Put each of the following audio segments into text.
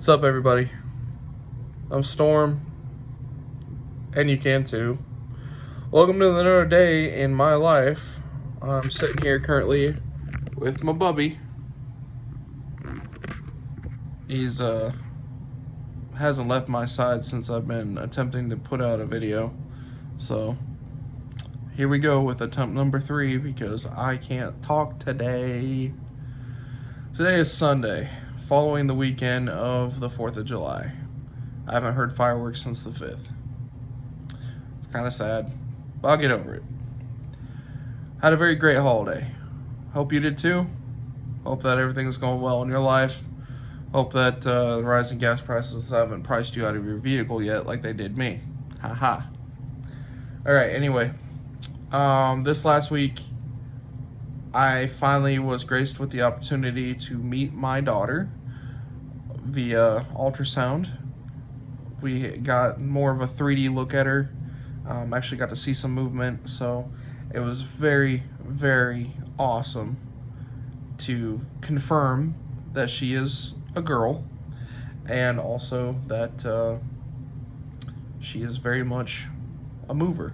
What's up, everybody? I'm Storm, and you can too. Welcome to another day in my life. I'm sitting here currently with my bubby. He's hasn't left my side since I've been attempting to put out a video. So here we go with attempt number 3 because I can't talk today. Today is Sunday, following the weekend of the 4th of July. I haven't heard fireworks since the 5th. It's kind of sad, but I'll get over it. Had a very great holiday. Hope you did too. Hope that everything's going well in your life. Hope that the rising gas prices haven't priced you out of your vehicle yet like they did me. Haha. Alright, anyway. This last week, I finally was graced with the opportunity to meet my daughter via ultrasound. We got more of a 3D look at her. Actually got to see some movement, so it was very, very awesome to confirm that she is a girl, and also that she is very much a mover,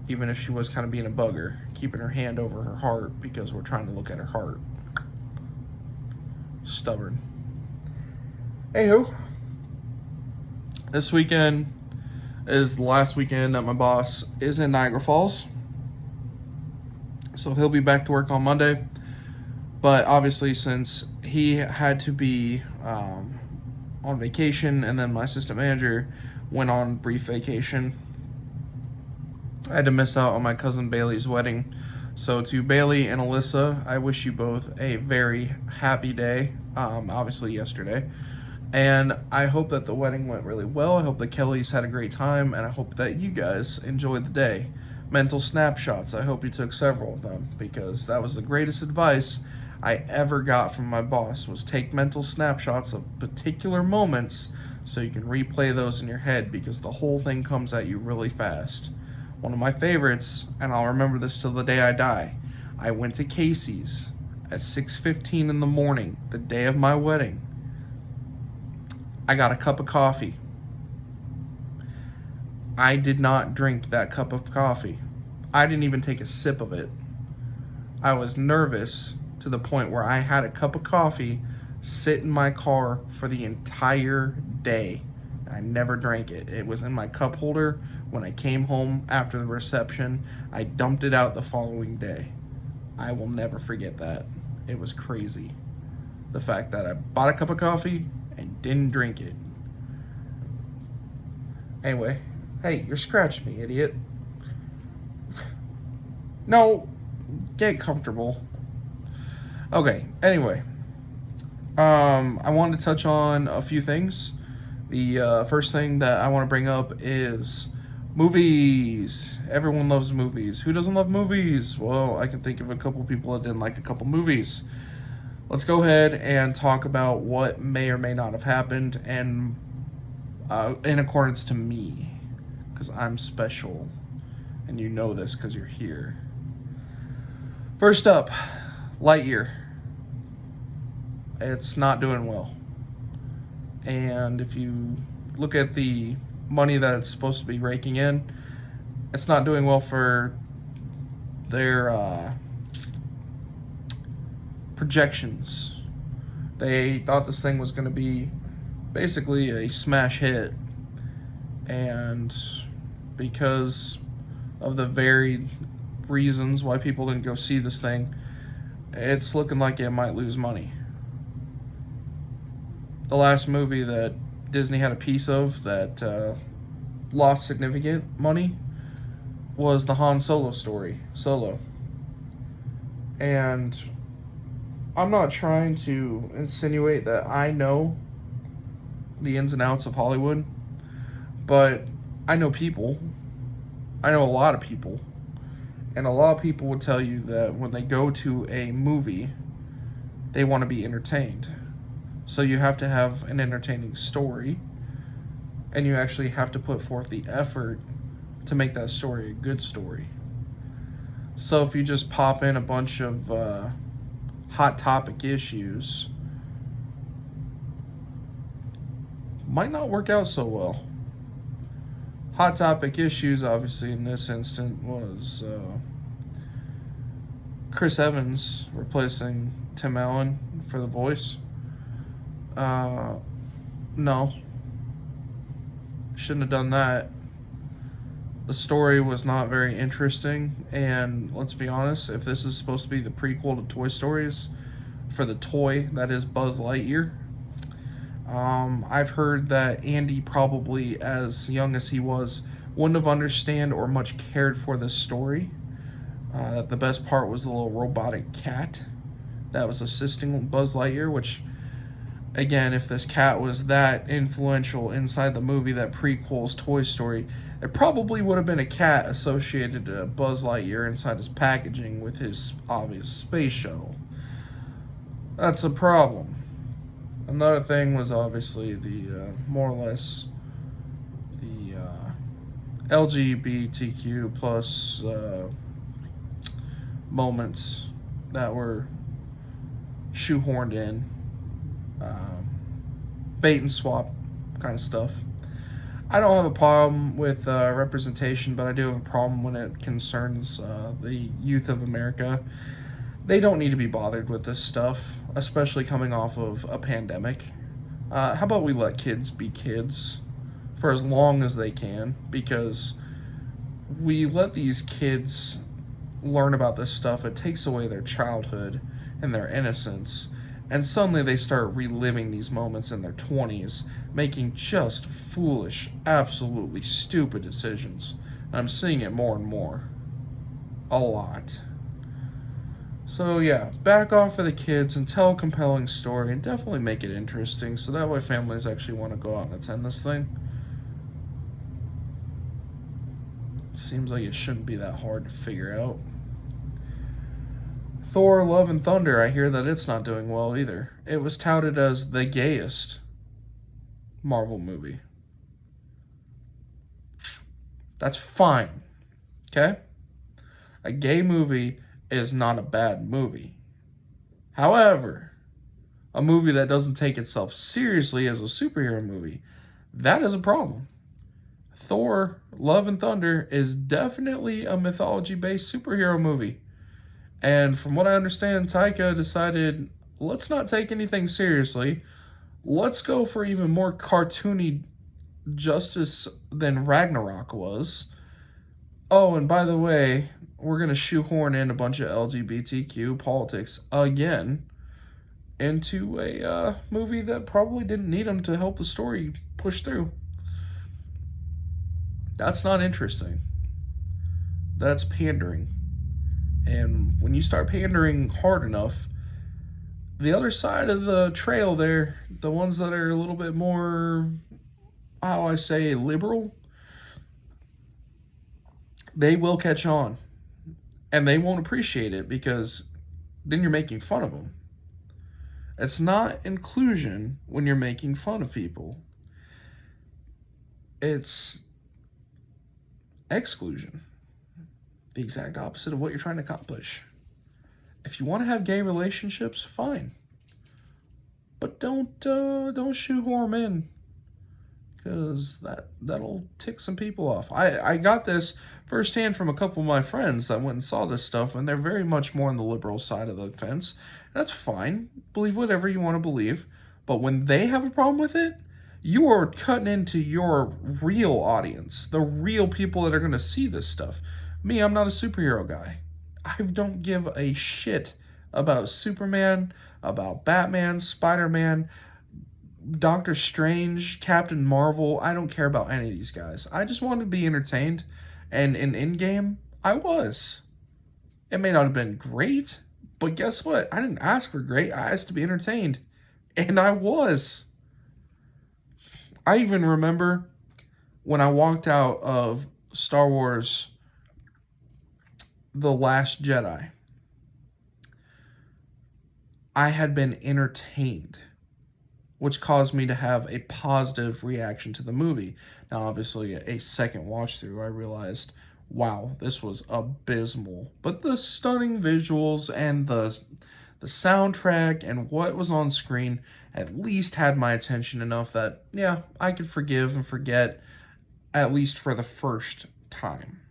even if she was kind of being a bugger, keeping her hand over her heart because we're trying to look at her heart. Stubborn. Anywho, this weekend is the last weekend that my boss is in Niagara Falls, so he'll be back to work on Monday. But obviously, since he had to be on vacation, and then my assistant manager went on brief vacation, I had to miss out on my cousin Bailey's wedding. So to Bailey and Alyssa, I wish you both a very happy day, obviously yesterday. And I hope that the wedding went really well. I hope that Kelly's had a great time, and I hope that you guys enjoyed the day. Mental snapshots, I hope you took several of them, because that was the greatest advice I ever got from my boss, was take mental snapshots of particular moments so you can replay those in your head, because the whole thing comes at you really fast. One of my favorites, and I'll remember this till the day I die, I went to Casey's at 6:15 in the morning, the day of my wedding. I got a cup of coffee. I did not drink that cup of coffee. I didn't even take a sip of it. I was nervous to the point where I had a cup of coffee sit in my car for the entire day. I never drank it. It was in my cup holder when I came home after the reception. I dumped it out the following day. I will never forget that. It was crazy. The fact that I bought a cup of coffee and didn't drink it. Anyway, hey, you're scratching me, idiot. No, get comfortable. Okay, anyway. I wanted to touch on a few things. The first thing that I want to bring up is movies. Everyone loves movies. Who doesn't love movies? Well, I can think of a couple people that didn't like a couple movies. Let's go ahead and talk about what may or may not have happened, and in accordance to me, because I'm special, and you know this because you're here. First up, Lightyear. It's not doing well. And if you look at the money that it's supposed to be raking in, it's not doing well for their projections. They thought this thing was going to be basically a smash hit, and because of the varied reasons why people didn't go see this thing, it's looking like it might lose money. The last movie that Disney had a piece of that lost significant money was the Han Solo story, Solo. And I'm not trying to insinuate that I know the ins and outs of Hollywood, but I know people. I know a lot of people. And a lot of people would tell you that when they go to a movie, they want to be entertained. So you have to have an entertaining story, and you actually have to put forth the effort to make that story a good story. So if you just pop in a bunch of hot topic issues, might not work out so well. Hot topic issues, obviously, in this instant was Chris Evans replacing Tim Allen for the voice. No. Shouldn't have done that. The story was not very interesting, and let's be honest, if this is supposed to be the prequel to Toy Stories for the toy that is Buzz Lightyear, I've heard that Andy, probably as young as he was, wouldn't have understood or much cared for this story. That the best part was the little robotic cat that was assisting Buzz Lightyear, which, again, if this cat was that influential inside the movie that prequels Toy Story, it probably would have been a cat associated to Buzz Lightyear inside his packaging with his obvious space shuttle. That's a problem. Another thing was obviously the more or less the LGBTQ plus moments that were shoehorned in, bait and swap kind of stuff. I don't have a problem with representation, but I do have a problem when it concerns the youth of America. They don't need to be bothered with this stuff, especially coming off of a pandemic. How about we let kids be kids for as long as they can, because we let these kids learn about this stuff. It takes away their childhood and their innocence, and suddenly they start reliving these moments in their 20s, making just foolish, absolutely stupid decisions. And I'm seeing it more and more. A lot. So yeah, back off of the kids and tell a compelling story, and definitely make it interesting, so that way families actually want to go out and attend this thing. Seems like it shouldn't be that hard to figure out. Thor, Love and Thunder, I hear that it's not doing well either. It was touted as the gayest Marvel movie. That's fine. Okay? A gay movie is not a bad movie. However, a movie that doesn't take itself seriously as a superhero movie, that is a problem. Thor, Love and Thunder is definitely a mythology-based superhero movie. And from what I understand, Taika decided, let's not take anything seriously. Let's go for even more cartoony justice than Ragnarok was. Oh, and by the way, we're going to shoehorn in a bunch of LGBTQ politics again into a movie that probably didn't need them to help the story push through. That's not interesting. That's pandering. And when you start pandering hard enough, the other side of the trail there, the ones that are a little bit more, how I say, liberal, they will catch on. And they won't appreciate it, because then you're making fun of them. It's not inclusion when you're making fun of people. It's exclusion. The exact opposite of what you're trying to accomplish. If you want to have gay relationships, fine. But don't shoehorn them in, because that'll tick some people off. I got this firsthand from a couple of my friends that went and saw this stuff, and they're very much more on the liberal side of the fence. That's fine. Believe whatever you want to believe. But when they have a problem with it, you are cutting into your real audience, the real people that are going to see this stuff. Me, I'm not a superhero guy. I don't give a shit about Superman, about Batman, Spider-Man, Doctor Strange, Captain Marvel. I don't care about any of these guys. I just wanted to be entertained, and in Endgame, I was. It may not have been great, but guess what? I didn't ask for great. I asked to be entertained, and I was. I even remember when I walked out of Star Wars The Last Jedi, I had been entertained, which caused me to have a positive reaction to the movie. Now, obviously, a second watch through, I realized, wow, this was abysmal. But the stunning visuals and the soundtrack and what was on screen at least had my attention enough that, yeah, I could forgive and forget, at least for the first time.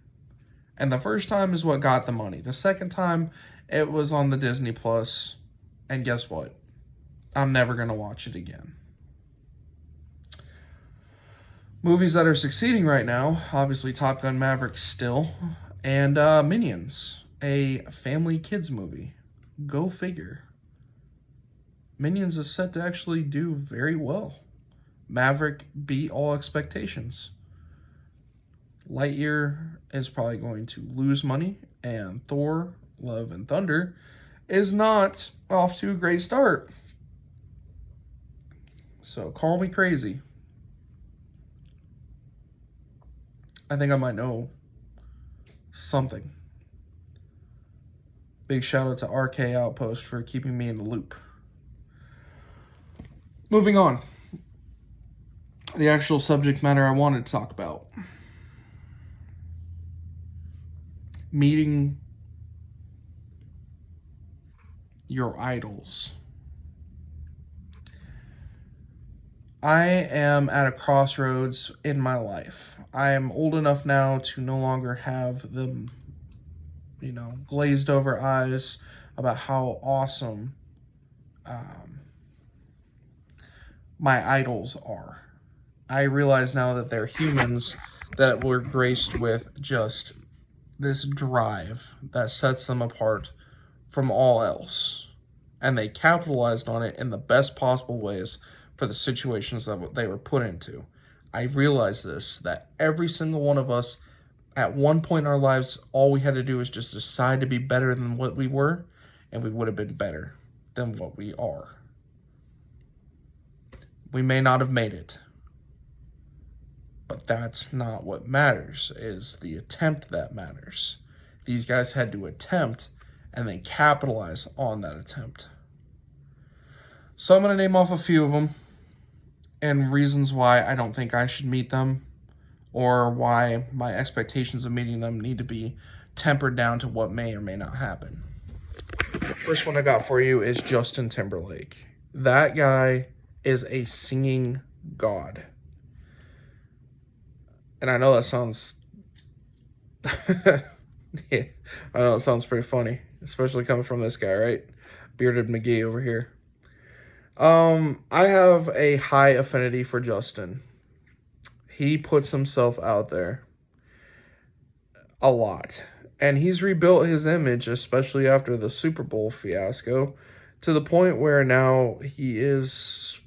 And the first time is what got the money. The second time, it was on the Disney Plus, and guess what? I'm never going to watch it again. Movies that are succeeding right now, obviously Top Gun Maverick still, and Minions, a family kids movie. Go figure. Minions is set to actually do very well. Maverick beat all expectations. Lightyear is probably going to lose money, and Thor, Love and Thunder is not off to a great start. So call me crazy. I think I might know something. Big shout out to RK Outpost for keeping me in the loop. Moving on. The actual subject matter I wanted to talk about. Meeting your idols. I am at a crossroads in my life. I am old enough now to no longer have the, glazed over eyes about how awesome my idols are. I realize now that they're humans that were graced with just this drive that sets them apart from all else. And they capitalized on it in the best possible ways for the situations that they were put into. I realize this, that every single one of us, at one point in our lives, all we had to do was just decide to be better than what we were, and we would have been better than what we are. We may not have made it, but that's not what matters, is the attempt that matters. These guys had to attempt, and then capitalize on that attempt. So I'm going to name off a few of them, and reasons why I don't think I should meet them, or why my expectations of meeting them need to be tempered down to what may or may not happen. First one I got for you is Justin Timberlake. That guy is a singing god. And I know that sounds... yeah, I know it sounds pretty funny, especially coming from this guy, right? Bearded McGee over here. I have a high affinity for Justin. He puts himself out there a lot. And he's rebuilt his image, especially after the Super Bowl fiasco, to the point where now he is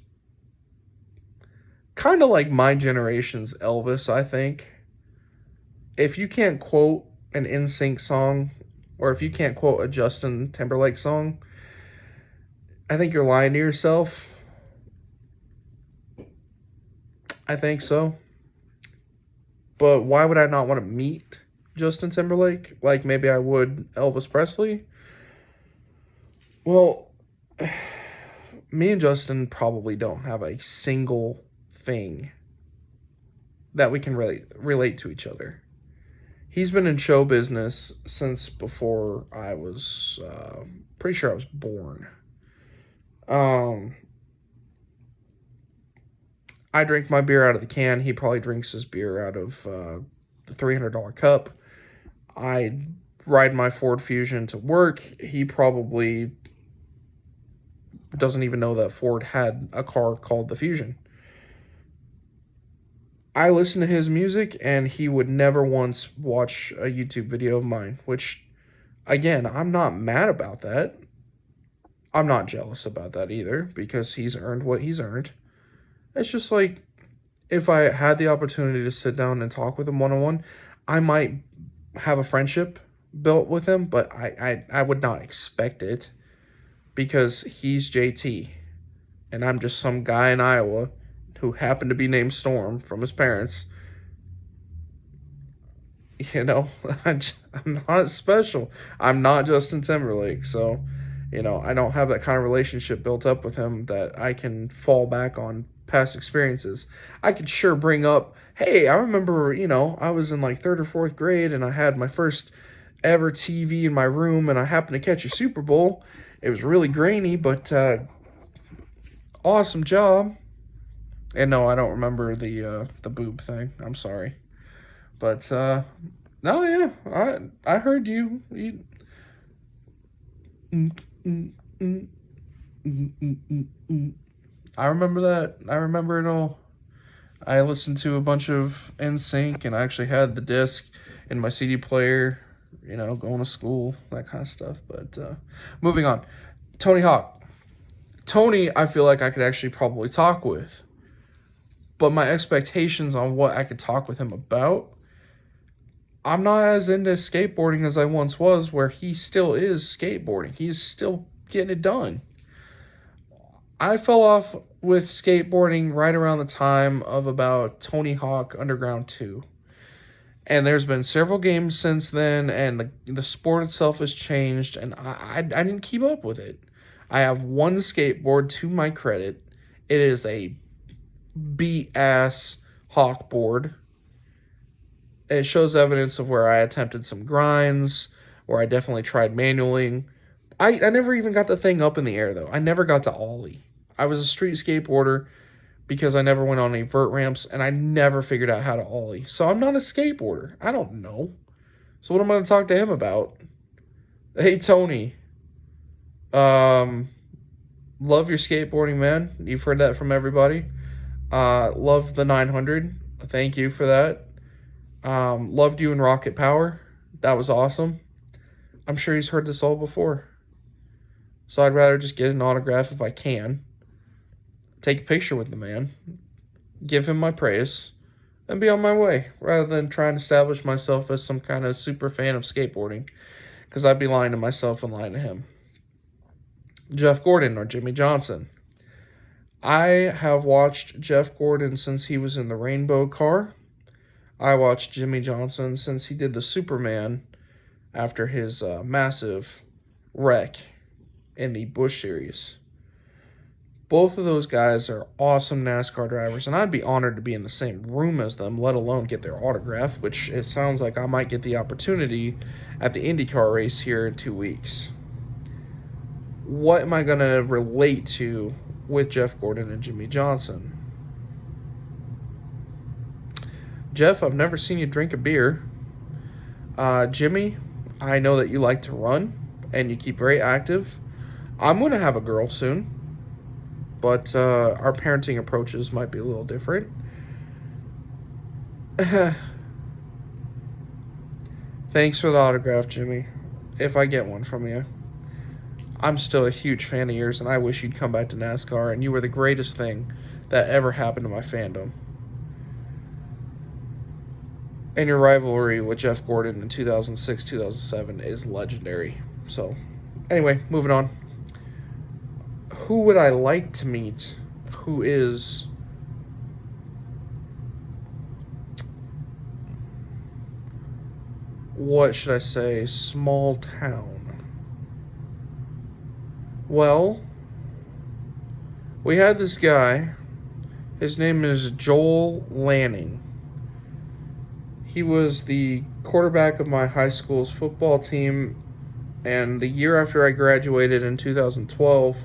kind of like my generation's Elvis, I think. If you can't quote an NSYNC song, or if you can't quote a Justin Timberlake song, I think you're lying to yourself. I think so. But why would I not want to meet Justin Timberlake like maybe I would Elvis Presley? Well, me and Justin probably don't have a single thing that we can relate to each other. He's been in show business since before I was pretty sure I was born. I drink my beer out of the can. He probably drinks his beer out of the $300 cup. I ride my Ford Fusion to work. He probably doesn't even know that Ford had a car called the Fusion. I listen to his music, and he would never once watch a YouTube video of mine, which, again, I'm not mad about that. I'm not jealous about that either, because he's earned what he's earned. It's just like, if I had the opportunity to sit down and talk with him one-on-one, I might have a friendship built with him, but I would not expect it, because he's JT, and I'm just some guy in Iowa who happened to be named Storm from his parents. I'm not special. I'm not Justin Timberlake, so... I don't have that kind of relationship built up with him that I can fall back on past experiences. I could sure bring up, hey, I remember, I was in like 3rd or 4th grade and I had my first ever TV in my room and I happened to catch a Super Bowl. It was really grainy, but awesome job. And no, I don't remember the boob thing. I'm sorry. But no, yeah, I heard you. I remember that. I remember it all. I listened to a bunch of NSYNC, and I actually had the disc in my CD player. You know, going to school, that kind of stuff. But moving on, Tony Hawk. Tony, I feel like I could actually probably talk with, but my expectations on what I could talk with him about, I'm not as into skateboarding as I once was, where he still is skateboarding. He's still getting it done. I fell off with skateboarding right around the time of about Tony Hawk Underground 2. And there's been several games since then, and the sport itself has changed, and I didn't keep up with it. I have one skateboard to my credit. It is a beat-ass Hawk board. It shows evidence of where I attempted some grinds, where I definitely tried manualing. I never even got the thing up in the air, though. I never got to ollie. I was a street skateboarder because I never went on any vert ramps, and I never figured out how to ollie. So I'm not a skateboarder. I don't know. So what am I going to talk to him about? Hey, Tony. Love your skateboarding, man. You've heard that from everybody. Love the 900. Thank you for that. Loved you in Rocket Power. That was awesome. I'm sure he's heard this all before. So I'd rather just get an autograph if I can. Take a picture with the man. Give him my praise. And be on my way. Rather than trying to establish myself as some kind of super fan of skateboarding. Because I'd be lying to myself and lying to him. Jeff Gordon or Jimmy Johnson. I have watched Jeff Gordon since he was in the Rainbow Car. I watched Jimmy Johnson since he did the Superman after his massive wreck in the Busch Series. Both of those guys are awesome NASCAR drivers, and I'd be honored to be in the same room as them, let alone get their autograph, which it sounds like I might get the opportunity at the IndyCar race here in 2 weeks. What am I going to relate to with Jeff Gordon and Jimmy Johnson? Jeff, I've never seen you drink a beer. Jimmy, I know that you like to run and you keep very active. I'm going to have a girl soon, but our parenting approaches might be a little different. Thanks for the autograph, Jimmy, if I get one from you. I'm still a huge fan of yours, and I wish you'd come back to NASCAR, and you were the greatest thing that ever happened to my fandom. And your rivalry with Jeff Gordon in 2006, 2007 is legendary. So, anyway, moving on. Who would I like to meet who is... what should I say? Small town. Well, we had this guy. His name is Joel Lanning. He was the quarterback of my high school's football team, and the year after I graduated in 2012,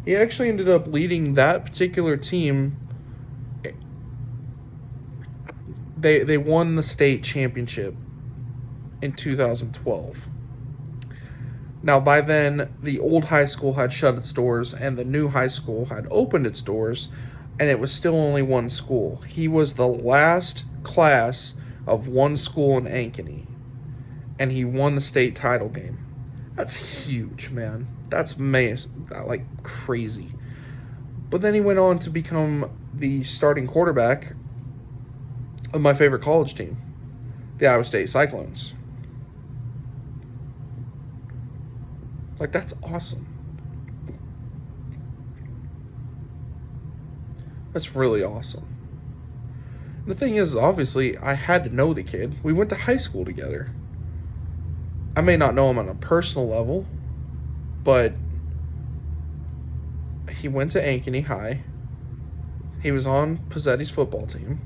he actually ended up leading that particular team. They won the state championship in 2012. Now, by then, the old high school had shut its doors, and the new high school had opened its doors, and it was still only one school. He was the last class of one school in Ankeny, and he won the state title game. That's huge, man. That's like crazy. But then he went on to become the starting quarterback of my favorite college team, the Iowa State Cyclones. Like, that's awesome. That's really awesome. The thing is, obviously, I had to know the kid. We went to high school together. I may not know him on a personal level, but he went to Ankeny High. He was on Pizzetti's football team.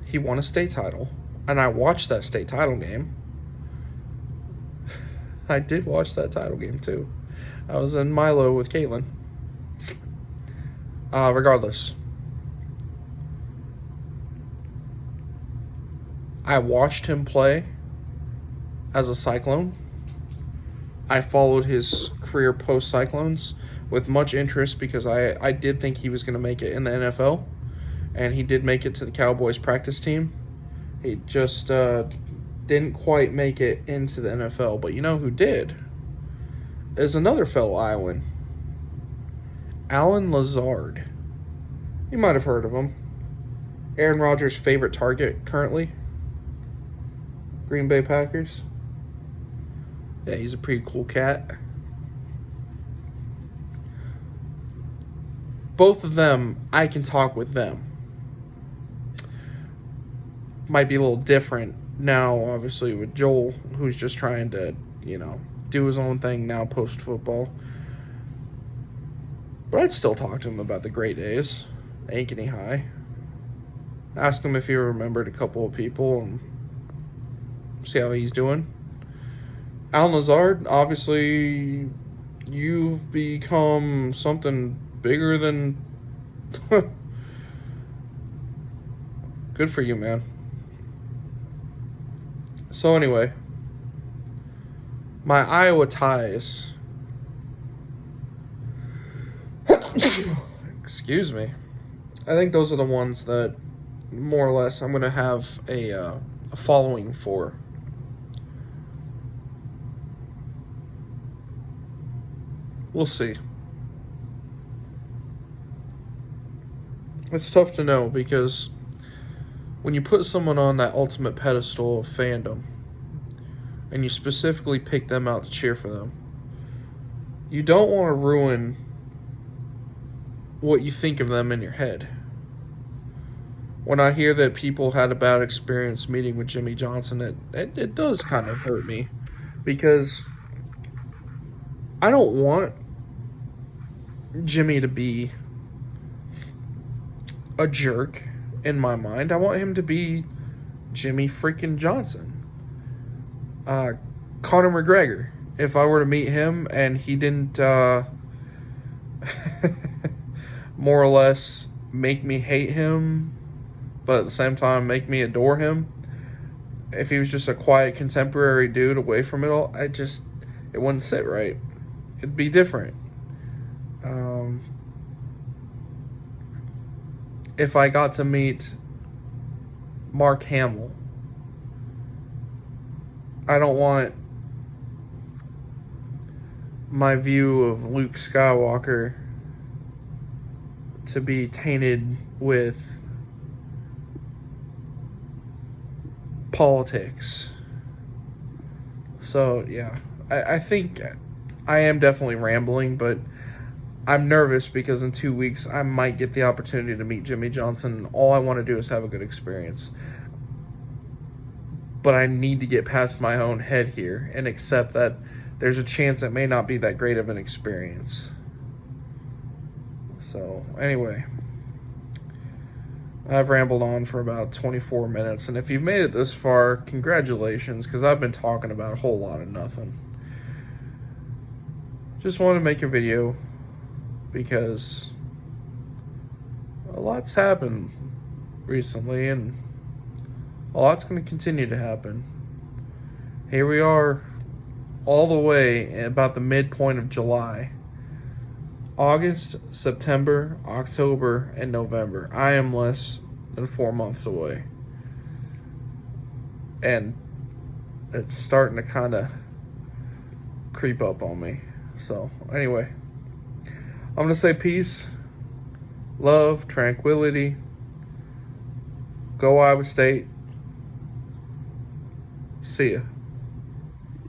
He won a state title, and I watched that state title game. I did watch that title game, too. I was in Milo with Caitlin. Regardless, I watched him play as a Cyclone. I followed his career post-Cyclones with much interest because I did think he was going to make it in the NFL, and he did make it to the Cowboys practice team. He just didn't quite make it into the NFL. But you know who did? Is another fellow Iowan, Lazard. You might have heard of him. Aaron Rodgers' favorite target currently. Green Bay Packers. Yeah, he's a pretty cool cat. Both of them, I can talk with them. Might be a little different now, obviously, with Joel, who's just trying to, do his own thing now post-football. But I'd still talk to him about the great days. Ankeny High. Ask him if he remembered a couple of people and see how he's doing. Lazard, obviously, you've become something bigger than... Good for you, man. So anyway, my Iowa ties. Excuse me. I think those are the ones that, more or less, I'm going to have a following for. We'll see. It's tough to know because when you put someone on that ultimate pedestal of fandom and you specifically pick them out to cheer for them, you don't want to ruin what you think of them in your head. When I hear that people had a bad experience meeting with Jimmy Johnson, it does kind of hurt me because I don't want Jimmy to be a jerk in my mind. I want him to be Jimmy freaking Johnson. Conor McGregor. If I were to meet him and he didn't more or less make me hate him, but at the same time make me adore him, if he was just a quiet contemporary dude away from it all, it wouldn't sit right. It'd be different. If I got to meet Mark Hamill, I don't want my view of Luke Skywalker to be tainted with politics. So, yeah, I think I am definitely rambling, but I'm nervous because in 2 weeks I might get the opportunity to meet Jimmy Johnson. All I want to do is have a good experience. But I need to get past my own head here and accept that there's a chance it may not be that great of an experience. So, anyway, I've rambled on for about 24 minutes, and if you've made it this far, congratulations, because I've been talking about a whole lot of nothing. Just wanted to make a video because a lot's happened recently, and a lot's going to continue to happen. Here we are, all the way about the midpoint of July. August, September, October, and November. I am less than 4 months away. And it's starting to kind of creep up on me. So, anyway, I'm going to say peace, love, tranquility. Go Iowa State. See ya.